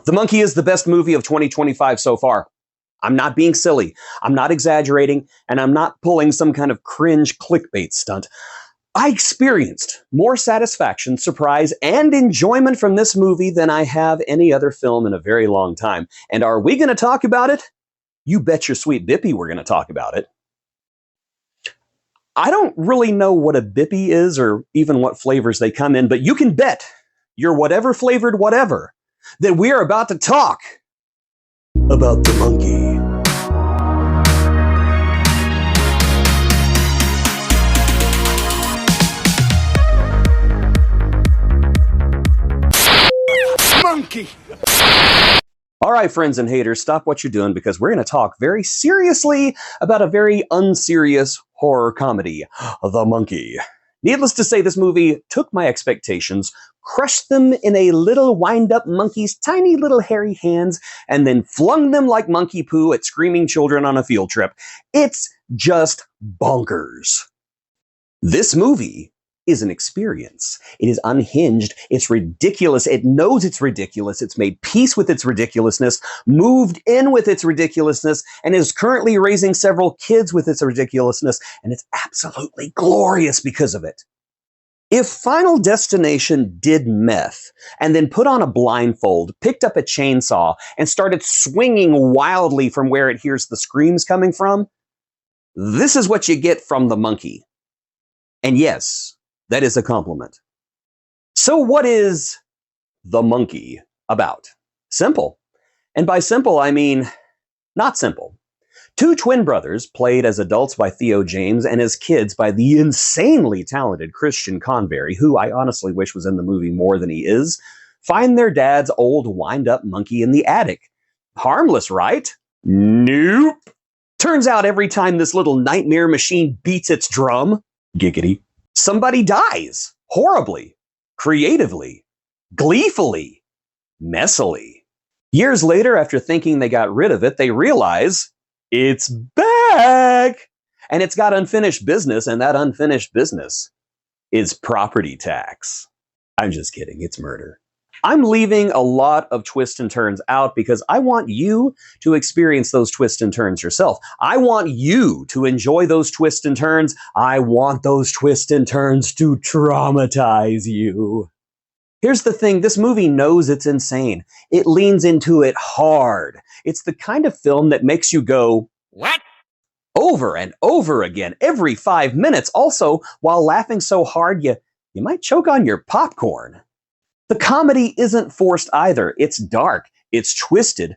The Monkey is the best movie of 2025 so far. I'm not being silly, I'm not exaggerating, and I'm not pulling some kind of cringe clickbait stunt. I experienced more satisfaction, surprise, and enjoyment from this movie than I have any other film in a very long time. And are we going to talk about it? You bet your sweet Bippy we're going to talk about it. I don't really know what a Bippy is or even what flavors they come in, but you can bet your whatever flavored whatever that we're about to talk about the monkey. Monkey! All right, friends and haters, stop what you're doing because we're going to talk very seriously about a very unserious horror comedy, The Monkey. Needless to say, this movie took my expectations, crushed them in a little wind-up monkey's tiny little hairy hands, and then flung them like monkey poo at screaming children on a field trip. It's just bonkers. This movie is an experience. It is unhinged. It's ridiculous. It knows it's ridiculous. It's made peace with its ridiculousness, moved in with its ridiculousness, and is currently raising several kids with its ridiculousness, and it's absolutely glorious because of it. If Final Destination did meth and then put on a blindfold, picked up a chainsaw, and started swinging wildly from where it hears the screams coming from, this is what you get from The Monkey. And yes, that is a compliment. So what is The Monkey about? Simple. And by simple, I mean not simple. Two twin brothers, played as adults by Theo James and as kids by the insanely talented Christian Convery, who I honestly wish was in the movie more than he is, find their dad's old wind-up monkey in the attic. Harmless, right? Nope. Turns out every time this little nightmare machine beats its drum, giggity, somebody dies. Horribly. Creatively. Gleefully. Messily. Years later, after thinking they got rid of it, they realize it's back! And it's got unfinished business, and that unfinished business is property tax. I'm just kidding, it's murder. I'm leaving a lot of twists and turns out because I want you to experience those twists and turns yourself. I want you to enjoy those twists and turns. I want those twists and turns to traumatize you. Here's the thing, this movie knows it's insane. It leans into it hard. It's the kind of film that makes you go, "What?" over and over again, every 5 minutes. Also, while laughing so hard, you might choke on your popcorn. The comedy isn't forced either. It's dark, it's twisted,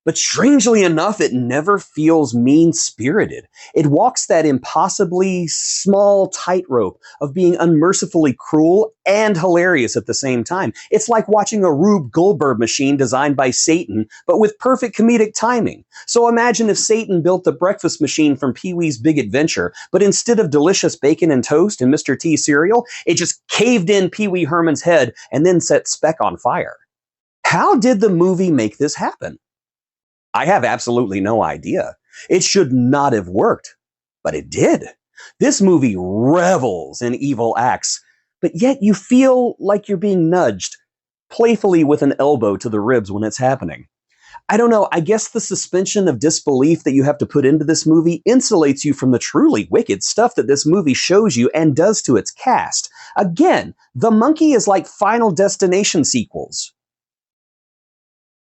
but strangely enough, it never feels mean-spirited. It walks that impossibly small tightrope of being unmercifully cruel and hilarious at the same time. It's like watching a Rube Goldberg machine designed by Satan, but with perfect comedic timing. So imagine if Satan built the breakfast machine from Pee-wee's Big Adventure, but instead of delicious bacon and toast and Mr. T cereal, it just caved in Pee-wee Herman's head and then set Speck on fire. How did the movie make this happen? I have absolutely no idea. It should not have worked, but it did. This movie revels in evil acts, but yet you feel like you're being nudged, playfully with an elbow to the ribs when it's happening. I don't know, I guess the suspension of disbelief that you have to put into this movie insulates you from the truly wicked stuff that this movie shows you and does to its cast. Again, The Monkey is like Final Destination sequels.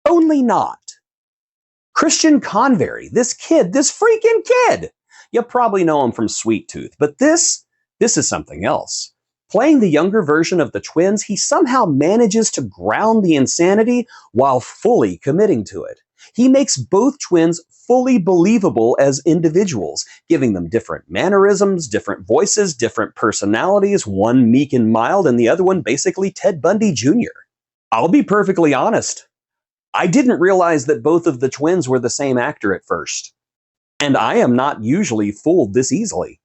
Only not. Christian Convery, this freaking kid. You probably know him from Sweet Tooth, but this is something else. Playing the younger version of the twins, he somehow manages to ground the insanity while fully committing to it. He makes both twins fully believable as individuals, giving them different mannerisms, different voices, different personalities, one meek and mild and the other one basically Ted Bundy Jr. I'll be perfectly honest. I didn't realize that both of the twins were the same actor at first. And I am not usually fooled this easily.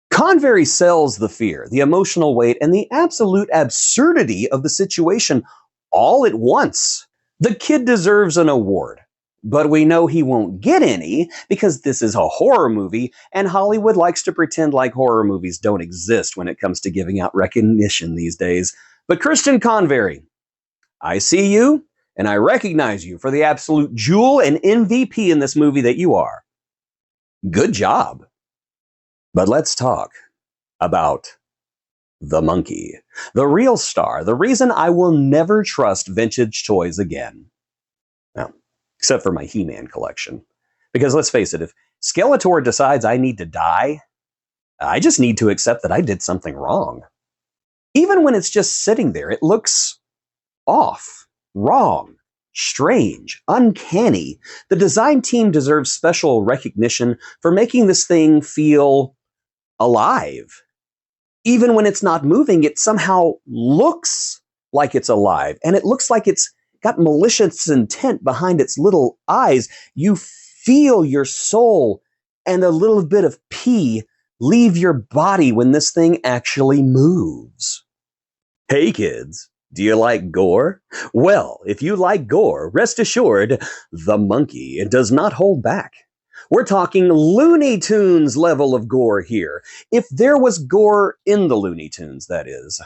Convery sells the fear, the emotional weight, and the absolute absurdity of the situation all at once. The kid deserves an award. But we know he won't get any because this is a horror movie, and Hollywood likes to pretend like horror movies don't exist when it comes to giving out recognition these days. But Christian Convery, I see you, and I recognize you for the absolute jewel and MVP in this movie that you are. Good job. But let's talk about the monkey, the real star, the reason I will never trust vintage toys again. Well, except for my He-Man collection. Because let's face it, if Skeletor decides I need to die, I just need to accept that I did something wrong. Even when it's just sitting there, it looks off, wrong, strange, uncanny. The design team deserves special recognition for making this thing feel alive. Even when it's not moving, it somehow looks like it's alive. And it looks like it's got malicious intent behind its little eyes. You feel your soul and a little bit of pee leave your body when this thing actually moves. Hey kids, do you like gore? Well, if you like gore, rest assured, the monkey does not hold back. We're talking Looney Tunes level of gore here. If there was gore in the Looney Tunes, that is.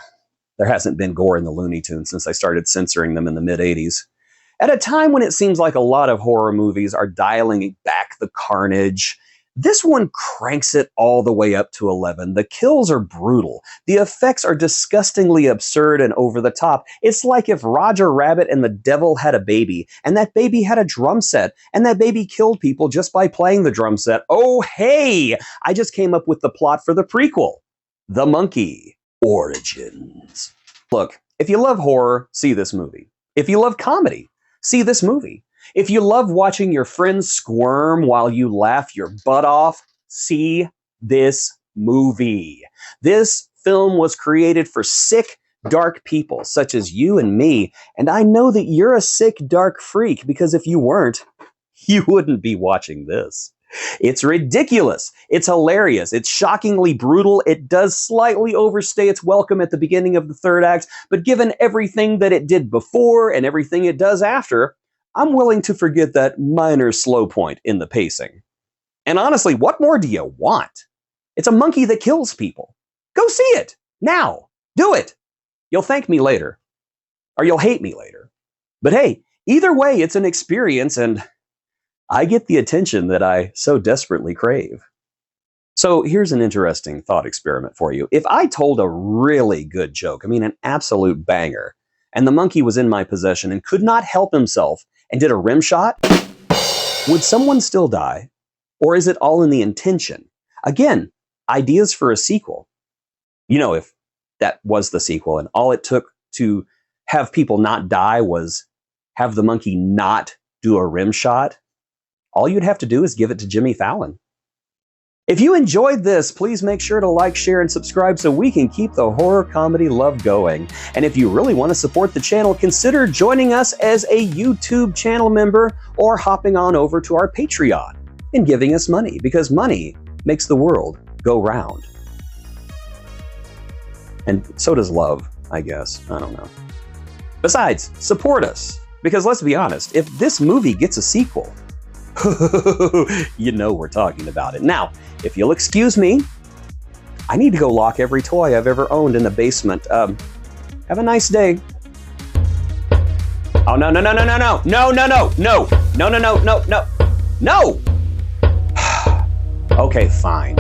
There hasn't been gore in the Looney Tunes since I started censoring them in the mid-'80s. At a time when it seems like a lot of horror movies are dialing back the carnage, this one cranks it all the way up to 11. The kills are brutal. The effects are disgustingly absurd and over the top. It's like if Roger Rabbit and the devil had a baby, and that baby had a drum set, and that baby killed people just by playing the drum set. Oh, hey! I just came up with the plot for the prequel. The Monkey Origins. Look, if you love horror, see this movie. If you love comedy, see this movie. If you love watching your friends squirm while you laugh your butt off, see this movie. This film was created for sick, dark people such as you and me, and I know that you're a sick, dark freak because if you weren't, you wouldn't be watching this. It's ridiculous. It's hilarious. It's shockingly brutal. It does slightly overstay its welcome at the beginning of the third act, but given everything that it did before and everything it does after, I'm willing to forget that minor slow point in the pacing. And honestly, what more do you want? It's a monkey that kills people. Go see it! Now! Do it! You'll thank me later. Or you'll hate me later. But hey, either way, it's an experience, and I get the attention that I so desperately crave. So here's an interesting thought experiment for you. If I told a really good joke, an absolute banger, and the monkey was in my possession and could not help himself and did a rim shot, would someone still die? Or is it all in the intention? Again, ideas for a sequel. You know, if that was the sequel and all it took to have people not die was have the monkey not do a rim shot, all you'd have to do is give it to Jimmy Fallon. If you enjoyed this, please make sure to like, share, and subscribe so we can keep the horror comedy love going. And if you really want to support the channel, consider joining us as a YouTube channel member or hopping on over to our Patreon and giving us money, because money makes the world go round. And so does love, I guess. I don't know. Besides, support us, because let's be honest, if this movie gets a sequel, you know we're talking about it. Now, if you'll excuse me, I need to go lock every toy I've ever owned in the basement. Have a nice day. Oh, no, no, no, no, no, no, no, no, no, no, no, no, no, no, no, no. Okay, fine.